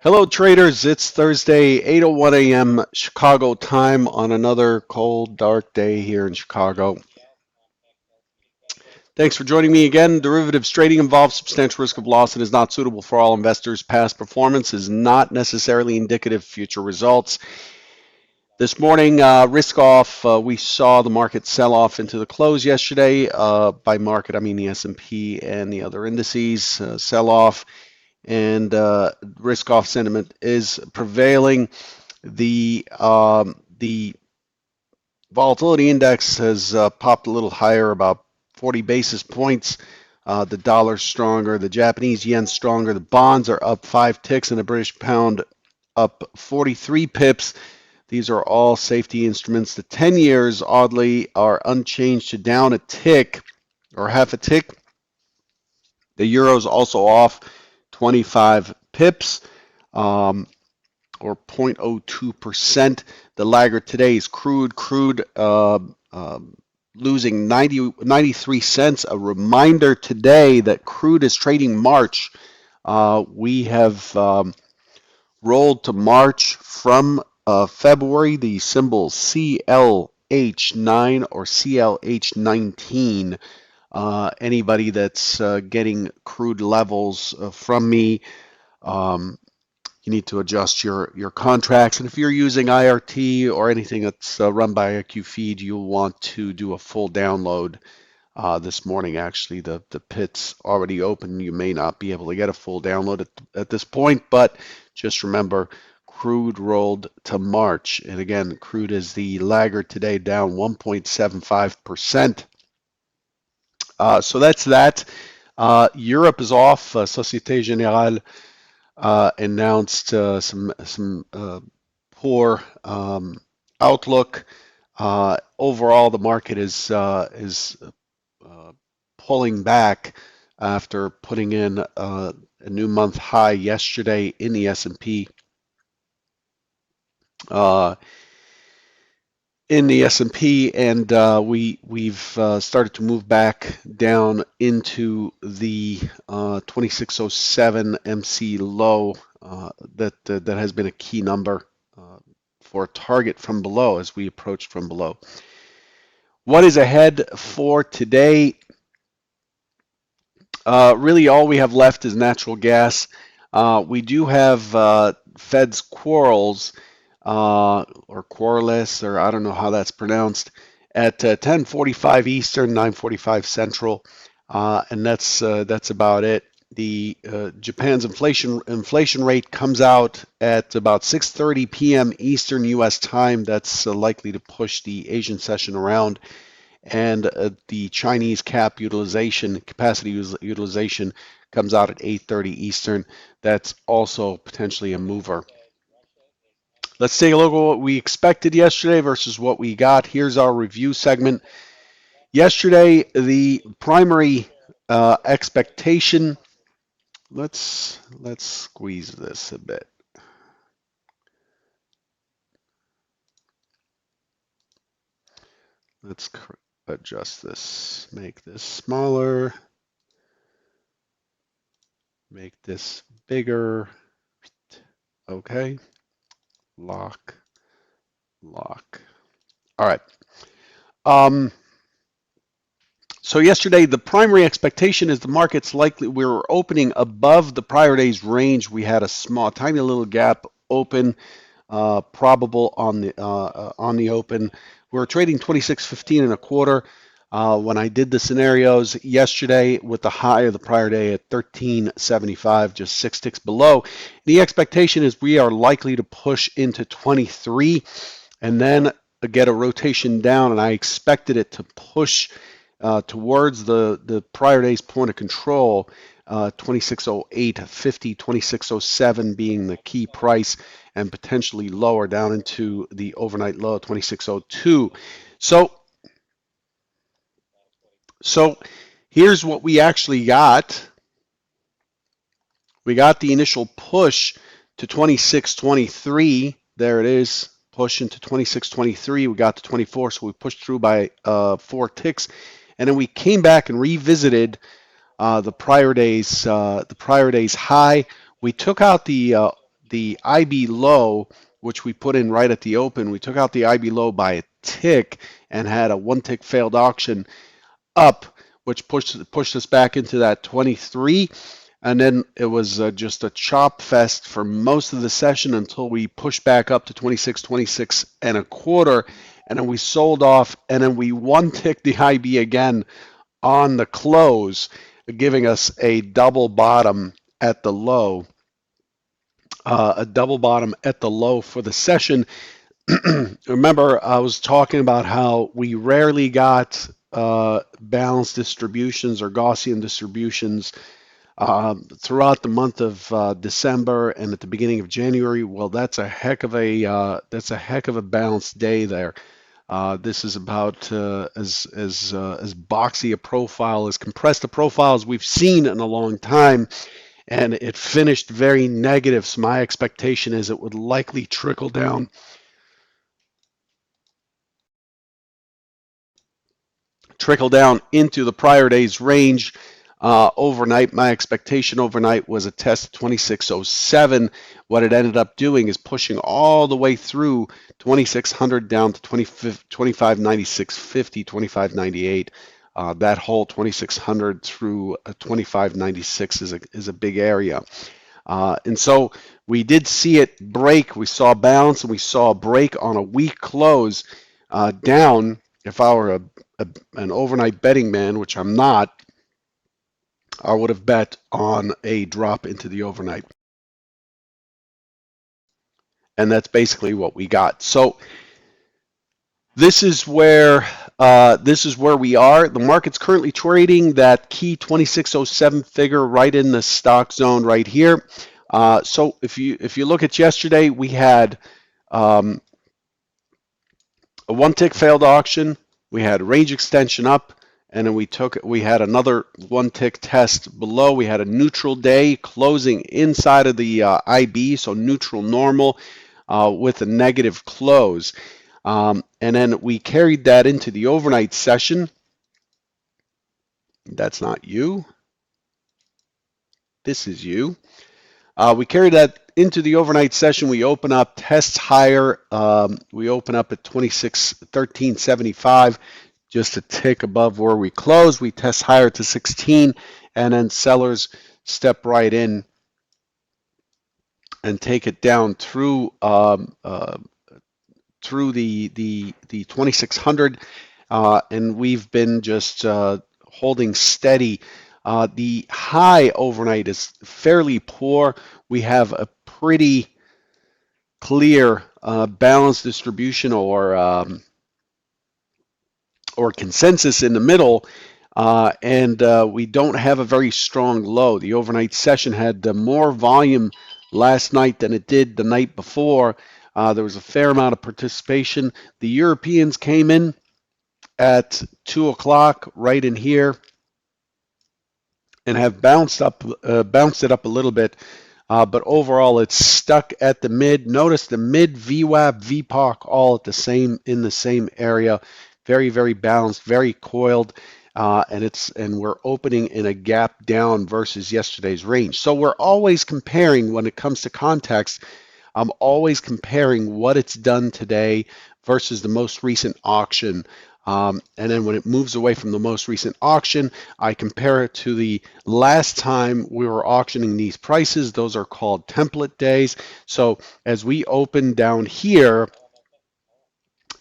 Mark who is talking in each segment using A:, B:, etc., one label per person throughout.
A: Hello, traders. It's Thursday, 8:01 a.m. Chicago time on another cold, dark day here in Chicago. Thanks for joining me again. Derivatives trading involves substantial risk of loss and is not suitable for all investors. Past performance is not necessarily indicative of future results. This morning, risk off. We saw the market sell off into the close yesterday. By market, I mean the S&P and the other indices sell off, and risk off sentiment is prevailing. The volatility index has popped a little higher, about 40 basis points. The dollar's stronger, the Japanese yen stronger, the bonds are up 5 ticks, and the British pound up 43 pips. These are all safety instruments. The 10 years, oddly, are unchanged to down a tick or half a tick. The euro's also off 25 pips. Or 0.02%. The laggard today is crude. Losing 93 cents. A reminder today that crude is trading March. We have rolled to March from February. The symbol CLH9 or CLH19. Anybody that's getting crude levels from me, you need to adjust your contracts. And if you're using IRT or anything that's run by IQ Feed, you'll want to do a full download. This morning, actually, the pit's already open. You may not be able to get a full download at this point, but just remember, crude rolled to March. And again, crude is the laggard today, down 1.75%. So that's that. Europe is off. Societe Generale announced some poor outlook. Overall, the market is pulling back after putting in a new month high yesterday in the S&P. And we've started to move back down into the 2607 MC low that has been a key number for a target from below as we approach from below. What is ahead for today? Really, all we have left is natural gas. We do have Fed's quarrels or Quarles, or I don't know how that's pronounced, at 10:45 Eastern, 9:45 Central, and that's about it. The Japan's inflation rate comes out at about 6:30 p.m. Eastern U.S. time. That's likely to push the Asian session around, and the Chinese capacity utilization comes out at 8:30 Eastern. That's also potentially a mover. Let's take a look at what we expected yesterday versus what we got. Here's our review segment. Yesterday, the primary expectation. Let's squeeze this a bit. Let's adjust this. Make this smaller. Make this bigger. Okay. Lock. All right. So yesterday, the primary expectation is the market's likely, we were opening above the prior day's range. We had a tiny little gap open, probable on the open. We were trading 26.15 and a quarter. When I did the scenarios yesterday with the high of the prior day at 13.75, just 6 ticks below, the expectation is we are likely to push into 23 and then get a rotation down, and I expected it to push towards the prior day's point of control, 2608.50, 2607 being the key price, and potentially lower down into the overnight low, 2602. So here's what we actually got. We got the initial push to 2623. There it is, push into 2623. We got to 24, so we pushed through by 4 ticks, and then we came back and revisited the prior day's high. We took out the the IB low, which we put in right at the open. We took out the IB low by a tick and had a one tick failed auction up, which pushed us back into that 23. And then it was just a chop fest for most of the session until we pushed back up to 26, 26 and a quarter. And then we sold off, and then we one tick the IB again on the close, giving us a double bottom at the low. A double bottom at the low for the session. Remember, I was talking about how we rarely got balanced distributions or Gaussian distributions throughout the month of December and at the beginning of January. Well, that's a heck of a balanced day there. This is about as boxy a profile, as compressed a profile as we've seen in a long time, and it finished very negative. So my expectation is it would likely trickle down into the prior day's range. Overnight, my expectation overnight was a test 2607. What it ended up doing is pushing all the way through 2600 down to 2596.50, 2598. That whole 2600 through 2596 is a big area. And so we did see it break. We saw bounce and we saw a break on a weak close down. If I were an overnight betting man, which I'm not, I would have bet on a drop into the overnight. And that's basically what we got. So this is where we are. The market's currently trading that key 2607 figure right in the stock zone right here. So if you look at yesterday, we had a one tick failed auction. We had range extension up, and then we had another one tick test below. We had a neutral day closing inside of the IB, so neutral normal with a negative close. And then we carried that into the overnight session. That's not you. This is you. We carried that into the overnight session. We open up tests higher. We open up at 2613.75, just a tick above where we close. We test higher to 16, and then sellers step right in and take it down through the 2600, and we've been just holding steady. The high overnight is fairly poor. We have a pretty clear balanced distribution or consensus in the middle, and we don't have a very strong low. The overnight session had more volume last night than it did the night before. There was a fair amount of participation. The Europeans came in at 2 o'clock right in here and have bounced it up a little bit, but overall it's stuck at the mid. Notice the mid VWAP, VPOC all in the same area. Very, very balanced, very coiled, and we're opening in a gap down versus yesterday's range. So we're always comparing when it comes to context. I'm always comparing what it's done today versus the most recent auction. And then when it moves away from the most recent auction, I compare it to the last time we were auctioning these prices. Those are called template days. So as we open down here,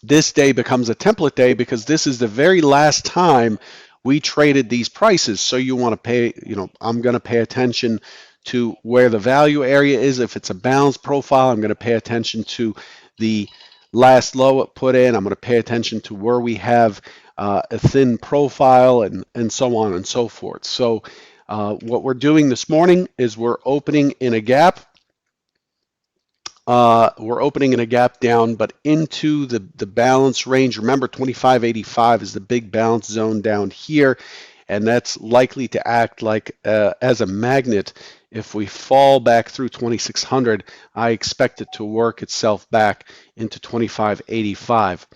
A: this day becomes a template day because this is the very last time we traded these prices. So you want to pay, I'm going to pay attention to where the value area is. If it's a balanced profile, I'm going to pay attention to the last low it put in. I'm going to pay attention to where we have a thin profile and so on and so forth. So what we're doing this morning is we're opening in a gap. We're opening in a gap down, but into the balance range. Remember, 2585 is the big balance zone down here, and that's likely to act like as a magnet. If we fall back through 2600, I expect it to work itself back into 2585.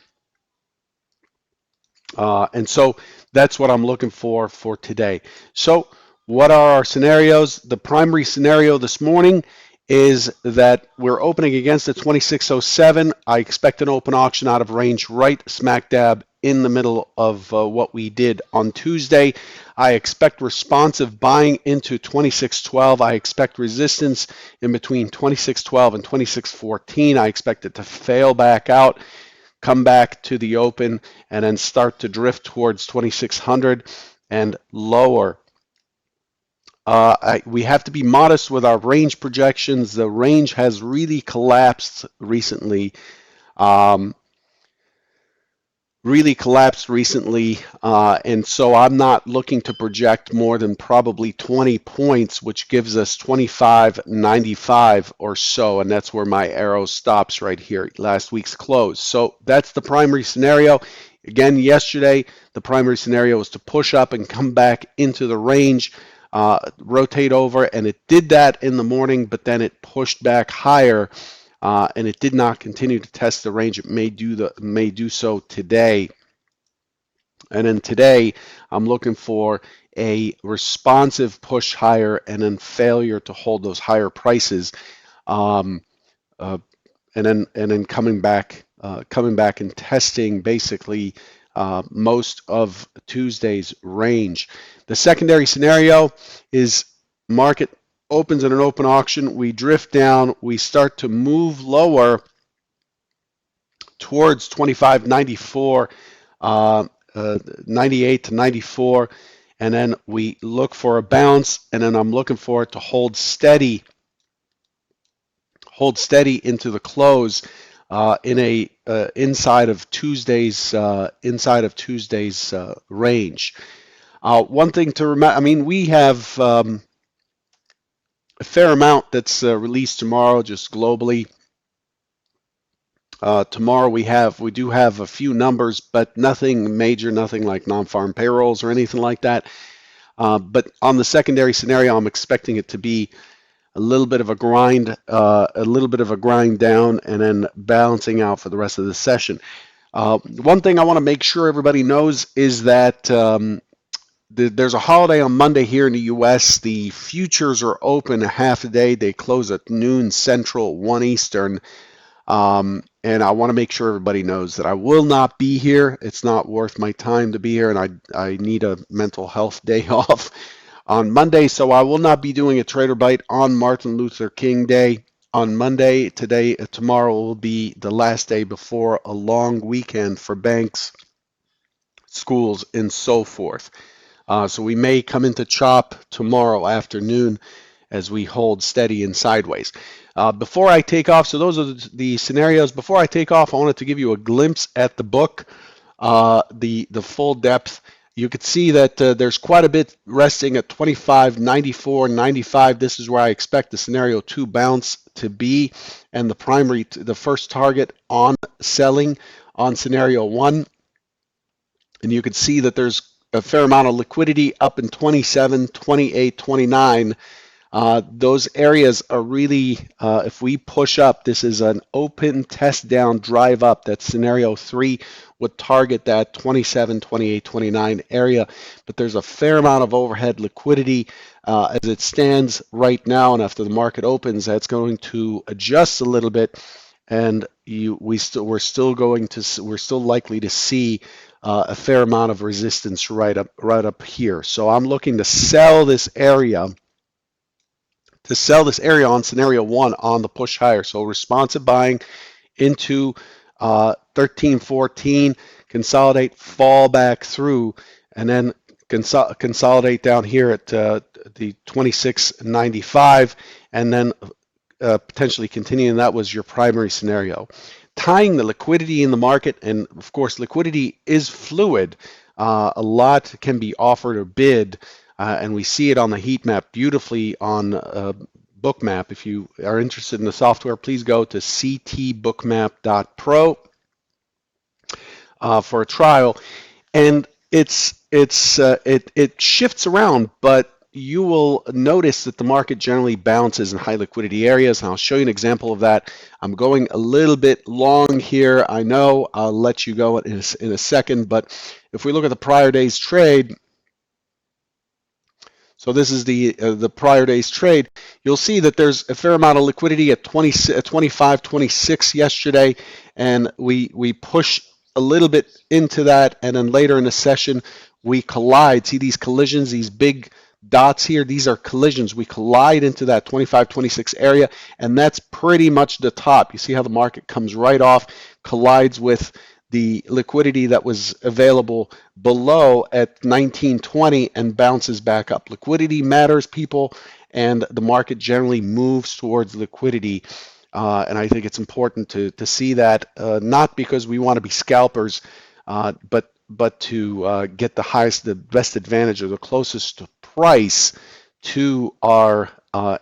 A: And so that's what I'm looking for today. So what are our scenarios? The primary scenario this morning is that we're opening against the 2607. I expect an open auction out of range right smack dab in the middle of what we did on Tuesday. I expect responsive buying into 2612. I expect resistance in between 2612 and 2614. I expect it to fail back out, come back to the open, and then start to drift towards 2600 and lower. We have to be modest with our range projections. The range has really collapsed recently. Um, and so I'm not looking to project more than probably 20 points, which gives us 25.95 or so, and that's where my arrow stops right here, last week's close. So that's the primary scenario. Again, yesterday, the primary scenario was to push up and come back into the range, rotate over, and it did that in the morning, but then it pushed back higher. And it did not continue to test the range. It may do so today. And then today, I'm looking for a responsive push higher and then failure to hold those higher prices, um, uh, and then coming back and testing basically most of Tuesday's range. The secondary scenario is market opens in an open auction. We drift down. We start to move lower towards 25.94, uh, 98 to 94, and then we look for a bounce, and then I'm looking for it to hold steady into the close in a inside of Tuesday's range. One thing to remember, I mean, we have a fair amount that's released tomorrow, just globally. Tomorrow we do have a few numbers, but nothing major, nothing like non-farm payrolls or anything like that. But on the secondary scenario, I'm expecting it to be a little bit of a grind down, and then balancing out for the rest of the session. One thing I want to make sure everybody knows is that there's a holiday on Monday here in the U.S. The futures are open a half a day. They close at noon Central, 1 Eastern. And I want to make sure everybody knows that I will not be here. It's not worth my time to be here, and I need a mental health day off on Monday, so I will not be doing a Trader Bite on Martin Luther King Day on Monday. Tomorrow will be the last day before a long weekend for banks, schools, and so forth. So we may come into chop tomorrow afternoon as we hold steady and sideways. Before I take off, so those are the scenarios. Before I take off, I wanted to give you a glimpse at the book, the full depth. You could see that there's quite a bit resting at 25, 94, 95. This is where I expect the scenario 2 bounce to be, and the first target on selling on scenario 1. And you can see that there's a fair amount of liquidity up in 27, 28, 29. Those areas are really, if we push up, this is an open test down, drive up. That scenario 3 would target that 27, 28, 29 area. But there's a fair amount of overhead liquidity as it stands right now. And after the market opens, that's going to adjust a little bit. And we're still likely to see a fair amount of resistance right up here. So I'm looking to sell this area on scenario 1 on the push higher. So responsive buying into 13, 14, consolidate, fall back through, and then consolidate down here at the 26.95, and then potentially continuing. That was your primary scenario. Tying the liquidity in the market, and of course liquidity is fluid. A lot can be offered or bid, and we see it on the heat map beautifully on Bookmap. If you are interested in the software, please go to ctbookmap.pro for a trial. And it shifts around, but you will notice that the market generally bounces in high liquidity areas, and I'll show you an example of that. I'm going a little bit long here. I know I'll let you go in a second, but if we look at the prior day's trade, So this is the prior day's trade. You'll see that there's a fair amount of liquidity at 20, at 25, 26 yesterday, and we push a little bit into that, and then later in the session we collide. See these collisions, these big dots here? These are collisions. We collide into that 25, 26 area, and that's pretty much the top. You see how the market comes right off, collides with the liquidity that was available below at 1920 and bounces back up. Liquidity matters, people, and the market generally moves towards liquidity. And I think it's important to see that, not because we want to be scalpers, but to get the highest, the best advantage or the closest price to our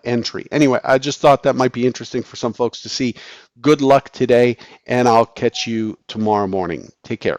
A: entry. Anyway, I just thought that might be interesting for some folks to see. Good luck today, and I'll catch you tomorrow morning. Take care.